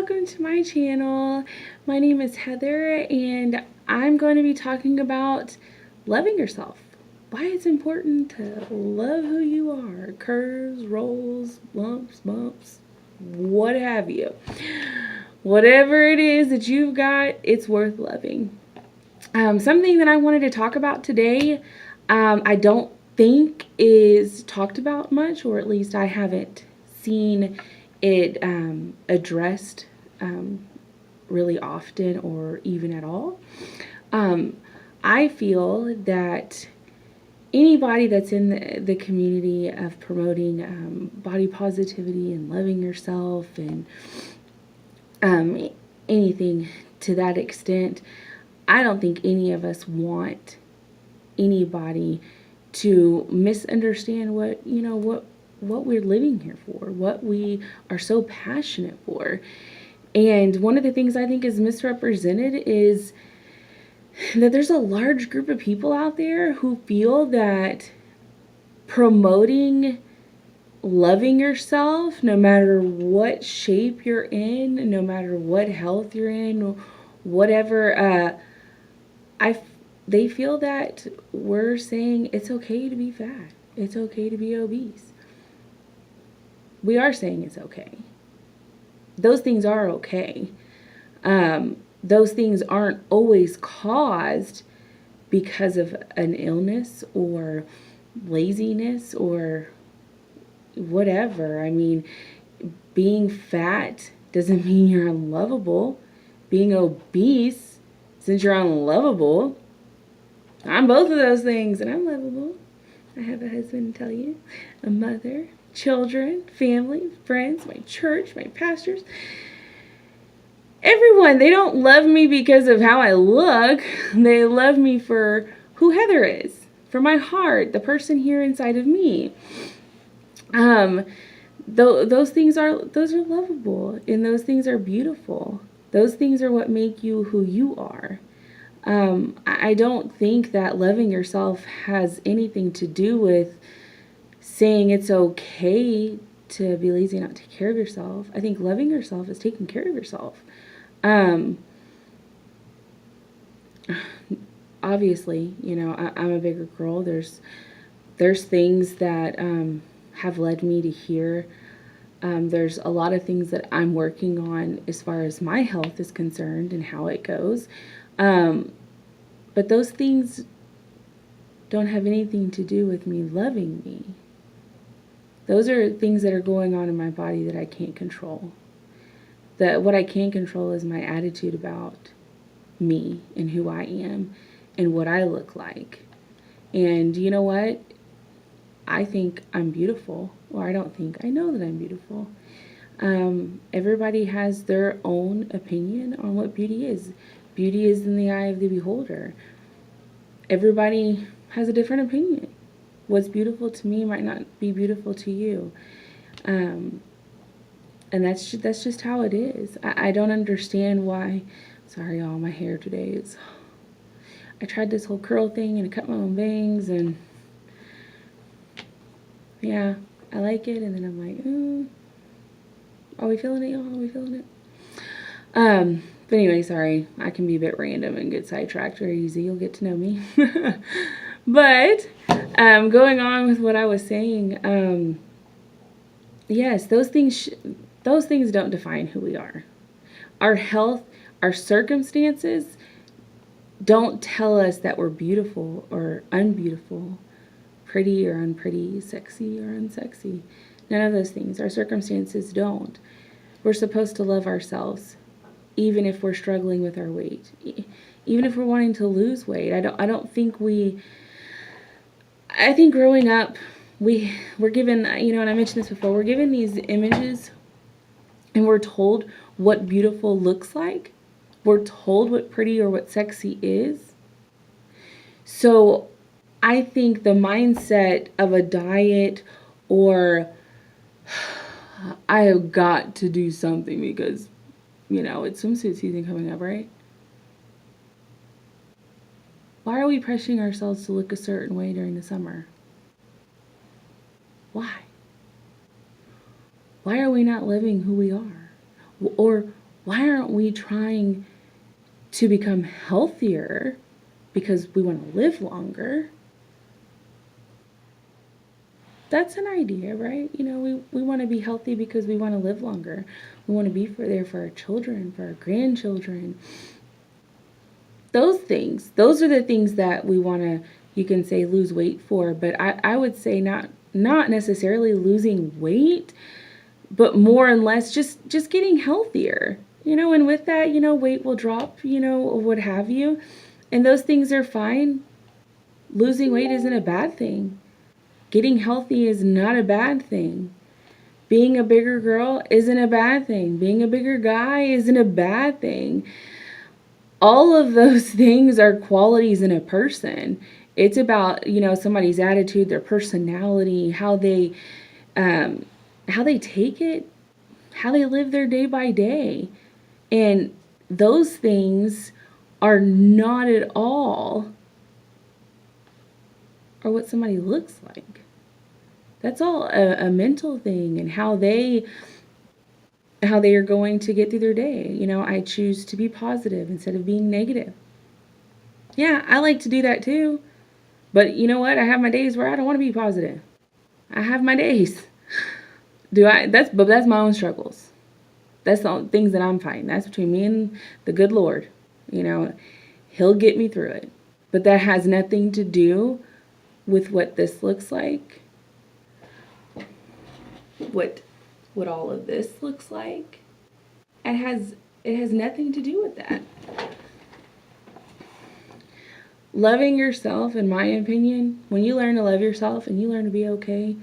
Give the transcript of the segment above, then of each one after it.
welcome to my channel. My name is Heather and I'm going to be talking about loving yourself. Why it's important to love who you are. Curves, rolls, lumps, bumps, what have you. Whatever it is that you've got, it's worth loving. Something that I wanted to talk about today, I don't think is talked about much, or at least I haven't seen it addressed really often or even at all. I feel that anybody that's in the community of promoting body positivity and loving yourself and anything to that extent, I don't think any of us want anybody to misunderstand what we're living here for, what we are so passionate for. And one of the things I think is misrepresented is that there's a large group of people out there who feel that promoting loving yourself, no matter what shape you're in, no matter what health you're in, whatever, they feel that we're saying it's okay to be fat. It's okay to be obese. We are saying it's okay. Those things are okay. Those things aren't always caused because of an illness or laziness or whatever. I mean, being fat doesn't mean you're unlovable. Being obese, since you're unlovable, I'm both of those things, and I'm lovable. I have a husband to tell you, a mother, children, family, friends, my church, my pastors. Everyone, they don't love me because of how I look. They love me for who Heather is, for my heart, the person here inside of me. Those things are lovable, and those things are beautiful. Those things are what make you who you are. I don't think that loving yourself has anything to do with saying it's okay to be lazy and not take care of yourself. I think loving yourself is taking care of yourself. Obviously, I'm a bigger girl. There's things that have led me to here. There's a lot of things that I'm working on as far as my health is concerned and how it goes. But those things don't have anything to do with me loving me. Those are things that are going on in my body that I can't control. What I can control is my attitude about me and who I am and what I look like. And you know what? I think I'm beautiful. Or I don't think. I know that I'm beautiful. Everybody has their own opinion on what beauty is. Beauty is in the eye of the beholder. Everybody has a different opinion. What's beautiful to me might not be beautiful to you. And that's just how it is. I don't understand why. Sorry, y'all, my hair today is... I tried this whole curl thing and I cut my own bangs and... yeah, I like it. And then I'm like, are we feeling it, y'all? Are we feeling it? But anyway, sorry. I can be a bit random and get sidetracked very easy. You'll get to know me. But going on with what I was saying, yes, those things don't define who we are. Our health, our circumstances don't tell us that we're beautiful or unbeautiful, pretty or unpretty, sexy or unsexy. None of those things. Our circumstances don't. We're supposed to love ourselves, even if we're struggling with our weight, even if we're wanting to lose weight. I think growing up, we're given, and I mentioned this before, we're given these images and we're told what beautiful looks like. We're told what pretty or what sexy is. So I think the mindset of a diet or I have got to do something because, it's swimsuit season coming up, right? Why are we pressuring ourselves to look a certain way during the summer? Why? Why are we not living who we are? Or Why aren't we trying to become healthier because we want to live longer? That's an idea, right? We want to be healthy because we want to live longer. We want to be there for our children, for our grandchildren. Those are the things that we want to, you can say, lose weight for. But I would say not necessarily losing weight, but more and less just getting healthier. And with that, weight will drop, or what have you. And those things are fine. Losing weight isn't a bad thing. Getting healthy is not a bad thing. Being a bigger girl isn't a bad thing. Being a bigger guy isn't a bad thing. All of those things are qualities in a person. It's about, somebody's attitude, their personality, how they take it, how they live their day by day. And those things are not at all or what somebody looks like. That's all a mental thing, and how they are going to get through their day. I choose to be positive instead of being negative. Yeah, I like to do that too. But you know what? I have my days where I don't want to be positive. I have my days. But that's my own struggles. That's the things that I'm fighting. That's between me and the good Lord. He'll get me through it. But that has nothing to do with what this looks like. What all of this looks like. It has nothing to do with that. Loving yourself, in my opinion, when you learn to love yourself and you learn to be okay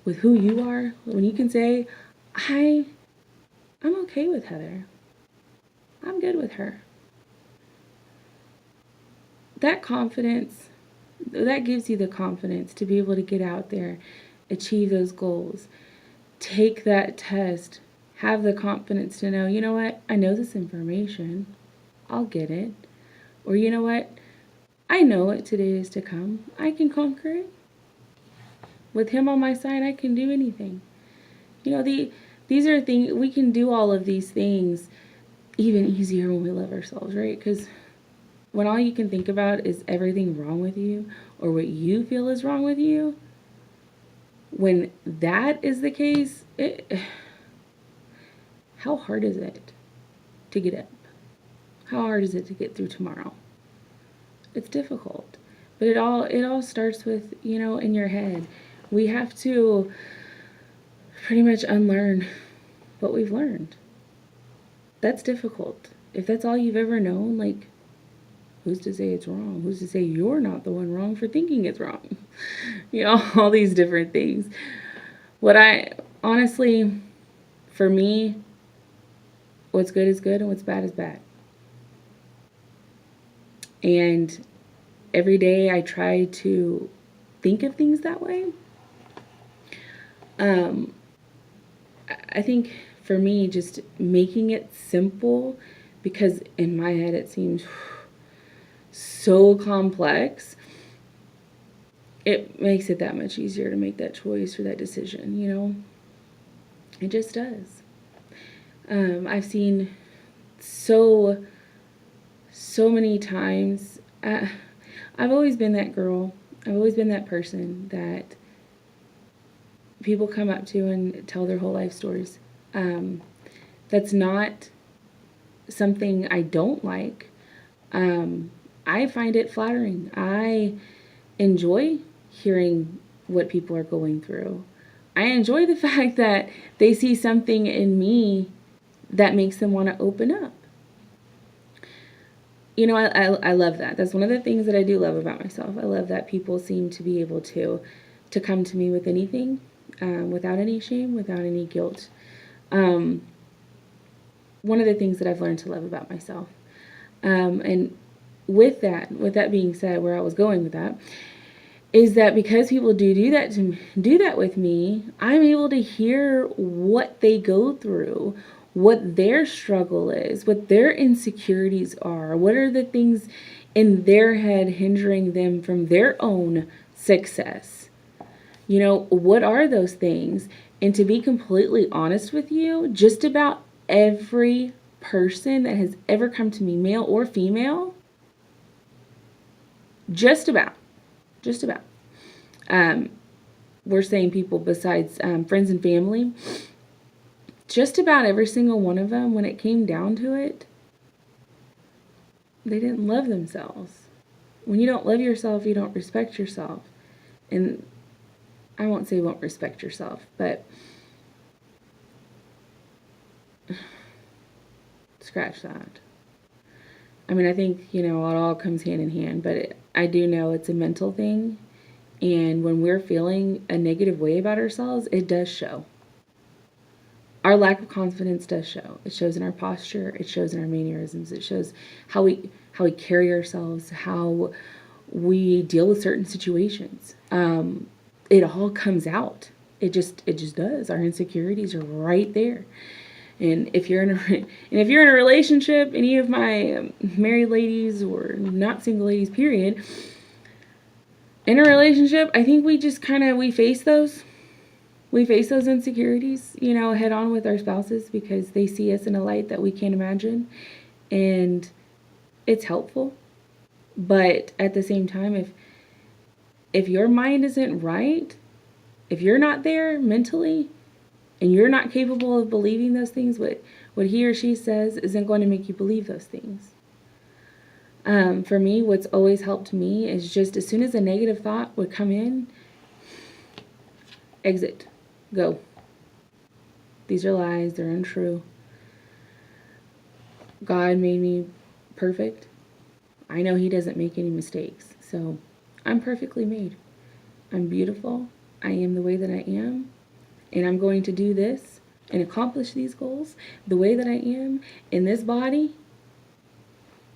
with who you are, when you can say, I'm okay with Heather. I'm good with her. That confidence, that gives you the confidence to be able to get out there, achieve those goals, take that test, have the confidence to know, you know what, I know this information, I'll get it. Or you know what, I know what today is to come. I can conquer it. With him on my side, I can do anything. These are things, we can do all of these things even easier when we love ourselves, right? Because when all you can think about is everything wrong with you or what you feel is wrong with you, when that is the case, how hard is it to get up? How hard is it to get through tomorrow? It's difficult. But it all starts with, in your head. We have to pretty much unlearn what we've learned. That's difficult. If that's all you've ever known, like, who's to say it's wrong? Who's to say you're not the one wrong for thinking it's wrong? All these different things. Honestly, for me, what's good is good and what's bad is bad. And every day I try to think of things that way. I think for me, just making it simple, because in my head it seems so complex, it makes it that much easier to make that choice or that decision, It just does. I've seen so many times. I've always been that girl. I've always been that person that people come up to and tell their whole life stories. That's not something I don't like. I find it flattering. I enjoy hearing what people are going through. I enjoy the fact that they see something in me that makes them want to open up. I love that. That's one of the things that I do love about myself. I love that people seem to be able to come to me with anything, without any shame, without any guilt. One of the things that I've learned to love about myself. And with that being said, where I was going with that, is that because people do that with me, I'm able to hear what they go through, what their struggle is, what their insecurities are, what are the things in their head hindering them from their own success. What are those things? And to be completely honest with you, just about every person that has ever come to me, male or female, just about, we're saying people besides friends and family, just about every single one of them, when it came down to it, they didn't love themselves. When you don't love yourself, you don't respect yourself. And I won't say won't respect yourself, but scratch that. I mean, I think, it all comes hand in hand, but I do know it's a mental thing. And when we're feeling a negative way about ourselves, it does show. Our lack of confidence does show. It shows in our posture. It shows in our mannerisms. It shows how we carry ourselves, how we deal with certain situations. It all comes out. It just does. Our insecurities are right there. And if you're in a relationship, any of my married ladies or not single ladies, period, in a relationship, I think we just we face those. We face those insecurities, head on with our spouses because they see us in a light that we can't imagine. And it's helpful. But at the same time, if your mind isn't right, if you're not there mentally, and you're not capable of believing those things, what he or she says isn't going to make you believe those things. For me, what's always helped me is just as soon as a negative thought would come in, exit, go. These are lies, they're untrue. God made me perfect. I know he doesn't make any mistakes, so I'm perfectly made. I'm beautiful. I am the way that I am. And I'm going to do this and accomplish these goals the way that I am in this body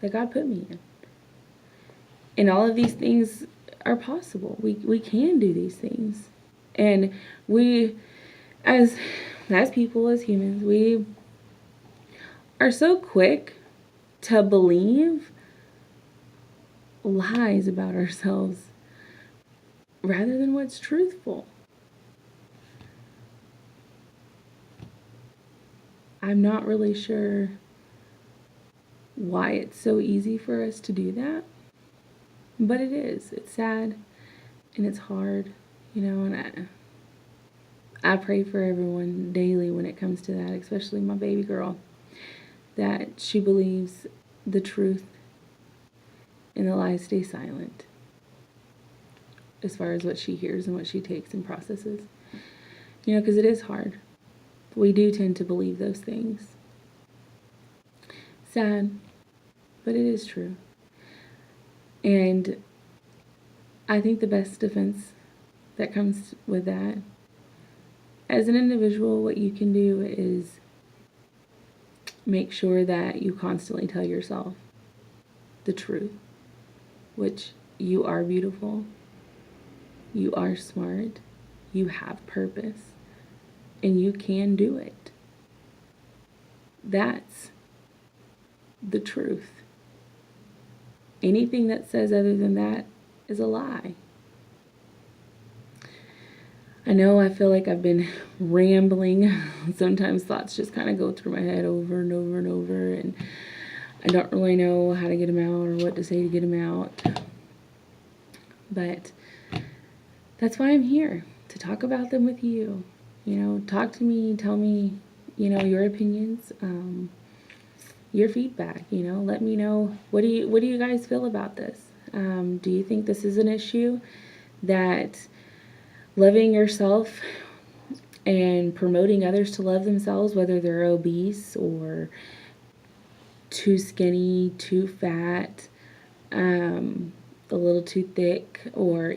that God put me in. And all of these things are possible. We can do these things. And we, as people, as humans, we are so quick to believe lies about ourselves rather than what's truthful. I'm not really sure why it's so easy for us to do that, but it is. It's sad and it's hard, and I pray for everyone daily when it comes to that, especially my baby girl, that she believes the truth and the lies stay silent as far as what she hears and what she takes and processes, because it is hard. We do tend to believe those things. Sad, but it is true. And I think the best defense that comes with that, as an individual, what you can do is make sure that you constantly tell yourself the truth, which you are beautiful, you are smart, you have purpose, and you can do it. That's the truth. Anything that says other than that is a lie. I know I feel like I've been rambling. Sometimes thoughts just kind of go through my head over and over and over, and I don't really know how to get them out or what to say to get them out. But that's why I'm here, to talk about them with you. Talk to me, tell me, your opinions, your feedback, let me know, what do you guys feel about this? Do you think this is an issue, that loving yourself and promoting others to love themselves, whether they're obese or too skinny, too fat, a little too thick, or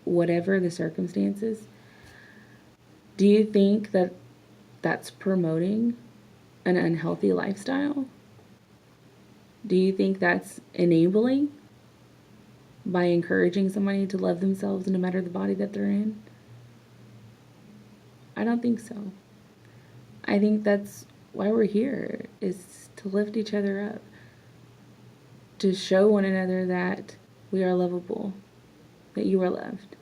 whatever the circumstances, do you think that that's promoting an unhealthy lifestyle? Do you think that's enabling by encouraging somebody to love themselves no matter the body that they're in? I don't think so. I think that's why we're here, is to lift each other up, to show one another that we are lovable, that you are loved.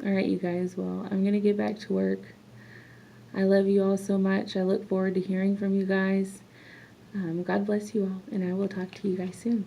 All right, you guys, well, I'm going to get back to work. I love you all so much. I look forward to hearing from you guys. God bless you all, and I will talk to you guys soon.